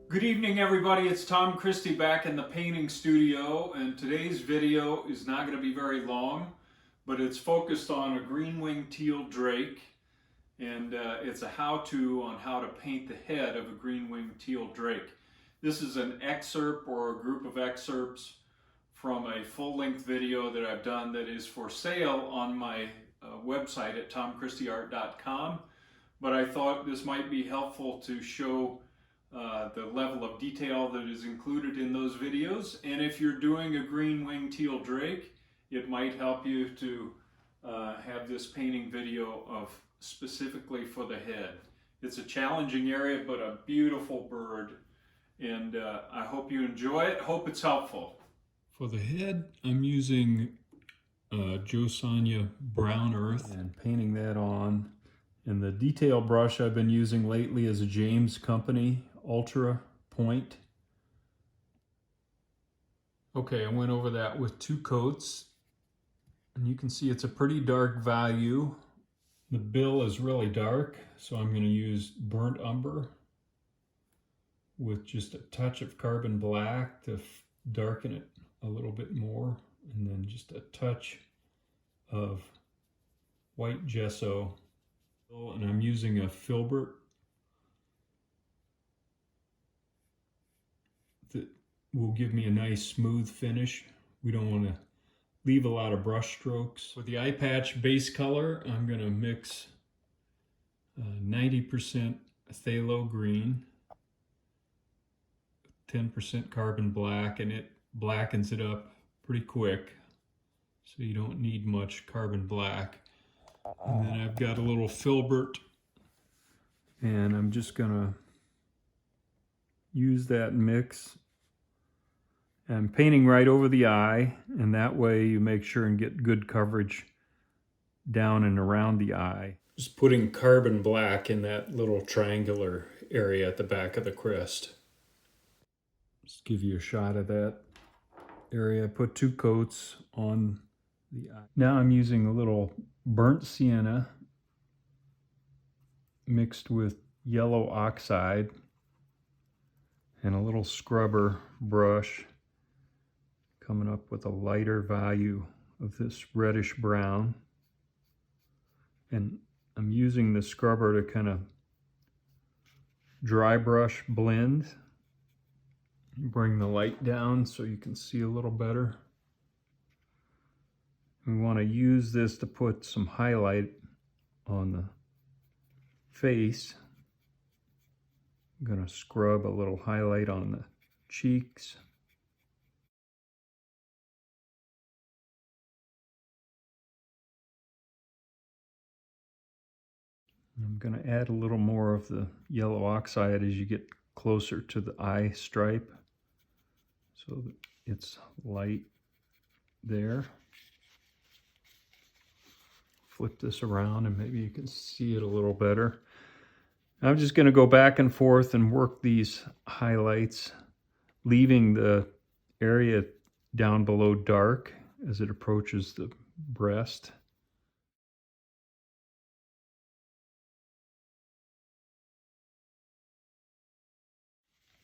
Good evening, everybody. It's Tom Christie back in the painting studio, and today's video is not going to be very long, but it's focused on a Green-Winged Teal Drake, and it's a how-to on how to paint the head of a Green-Winged Teal Drake. This is an excerpt or a group of excerpts from a full-length video that I've done that is for sale on my website at tomchristieart.com, but I thought this might be helpful to show the level of detail that is included in those videos. And if you're doing a Green-Winged Teal Drake, it might help you to have this painting video of specifically for the head. It's a challenging area, but a beautiful bird, and I hope you enjoy it. Hope it's helpful. For the head, I'm using Josanya Brown Earth and painting that on. And the detail brush I've been using lately is a James Company Ultra Point. Okay, I went over that with 2 coats, and you can see it's a pretty dark value. The bill is really dark, so I'm going to use burnt umber with just a touch of carbon black to darken it a little bit more, and then just a touch of white gesso. And I'm using a filbert that will give me a nice smooth finish. We don't want to leave a lot of brush strokes. For the eye patch base color, I'm going to mix 90% phthalo green, 10% carbon black, and it blackens it up pretty quick, so you don't need much carbon black. And then I've got a little filbert, and I'm just gonna use that mix. I'm painting right over the eye, and that way you make sure and get good coverage down and around the eye. Just putting carbon black in that little triangular area at the back of the crest. Just give you a shot of that area. I put 2 coats on the eye. Now I'm using a little burnt sienna mixed with yellow oxide and a little scrubber brush, coming up with a lighter value of this reddish brown. And I'm using the scrubber to kind of dry brush blend, bring the light down so you can see a little better. We want to use this to put some highlight on the face. I'm going to scrub a little highlight on the cheeks. I'm going to add a little more of the yellow oxide as you get closer to the eye stripe, so that it's light there. Flip this around and maybe you can see it a little better. I'm just going to go back and forth and work these highlights, leaving the area down below dark as it approaches the breast.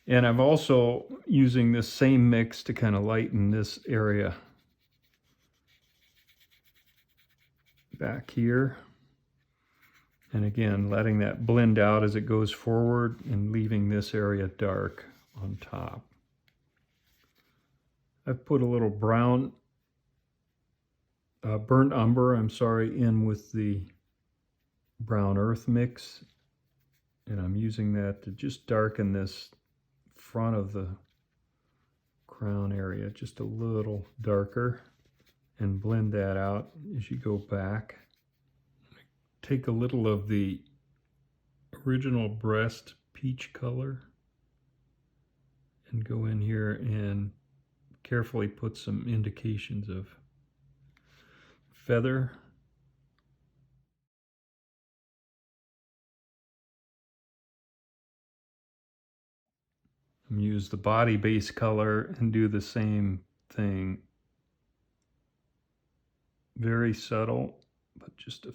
And I'm also using this same mix to kind of lighten this area back here. And again, letting that blend out as it goes forward and leaving this area dark on top. I've put a little brown, burnt umber, in with the brown earth mix. And I'm using that to just darken this front of the crown area just a little darker, and blend that out as you go back. Take a little of the original breast peach color and go in here and carefully put some indications of feather. Use the body base color and do the same thing. Very subtle but just to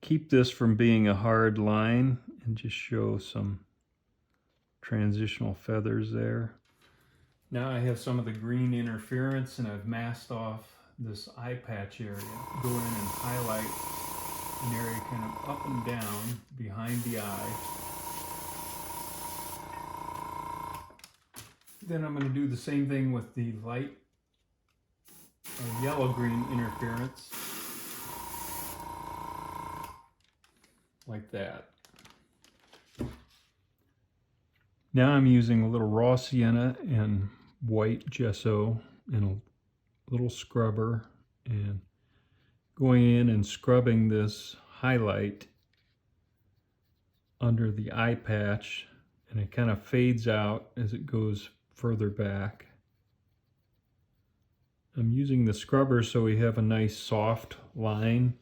keep this from being a hard line and just show some transitional feathers there. Now I have some of the green interference and I've masked off this eye patch area. Go in and highlight an area kind of up and down behind the eye. Then I'm going to do the same thing with the light yellow-green interference. Like that. Now I'm using a little raw sienna and white gesso and a little scrubber and going in and scrubbing this highlight under the eye patch, and it kind of fades out as it goes further back. I'm using the scrubber so we have a nice soft line.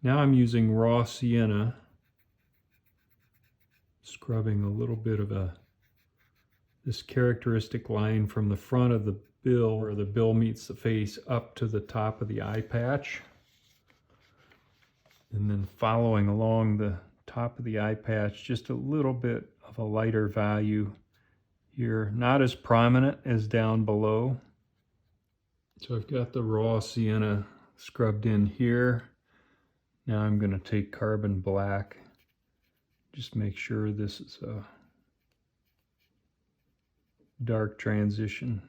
Now I'm using raw sienna, scrubbing a little bit of this characteristic line from the front of the bill, where the bill meets the face, up to the top of the eye patch. And then following along the top of the eye patch, just a little bit of a lighter value here, not as prominent as down below. So I've got the raw sienna scrubbed in here. Now I'm going to take carbon black, just make sure this is a dark transition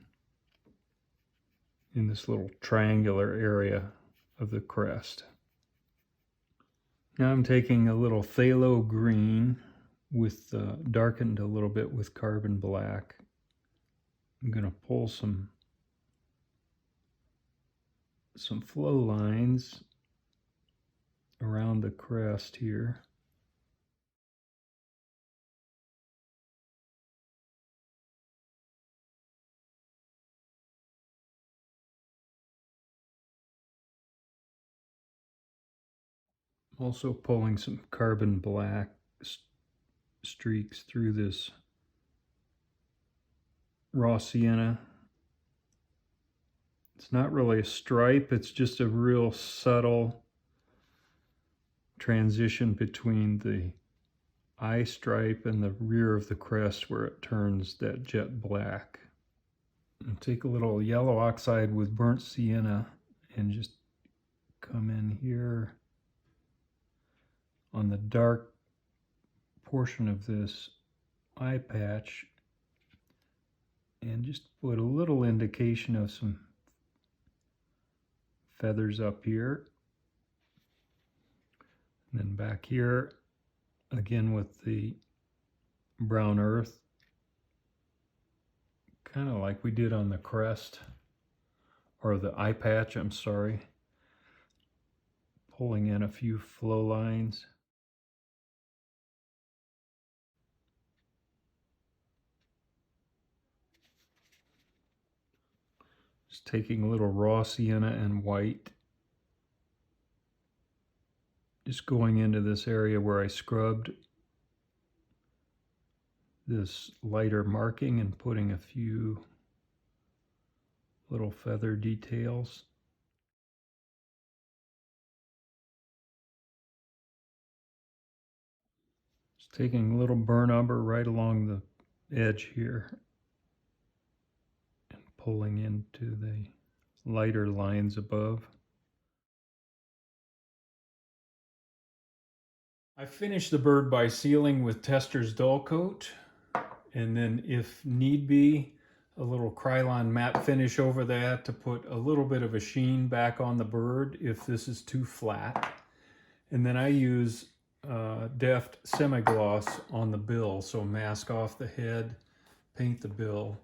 in this little triangular area of the crest. Now I'm taking a little phthalo green with darkened a little bit with carbon black. I'm going to pull some flow lines around the crest here. Also pulling some carbon black streaks through this raw sienna. It's not really a stripe, it's just a real subtle transition between the eye stripe and the rear of the crest where it turns that jet black. And take a little yellow oxide with burnt sienna and just come in here on the dark portion of this eye patch and just put a little indication of some feathers up here. And then back here, again with the brown earth, kind of like we did on the crest, or the eye patch, I'm sorry. Pulling in a few flow lines. Just taking a little raw sienna and white. Just going into this area where I scrubbed this lighter marking and putting a few little feather details. Just taking a little burnt umber right along the edge here and pulling into the lighter lines above. I finished the bird by sealing with Tester's Dull Coat, and then if need be, a little Krylon matte finish over that to put a little bit of a sheen back on the bird if this is too flat. And then I use Deft semi-gloss on the bill, so mask off the head, paint the bill,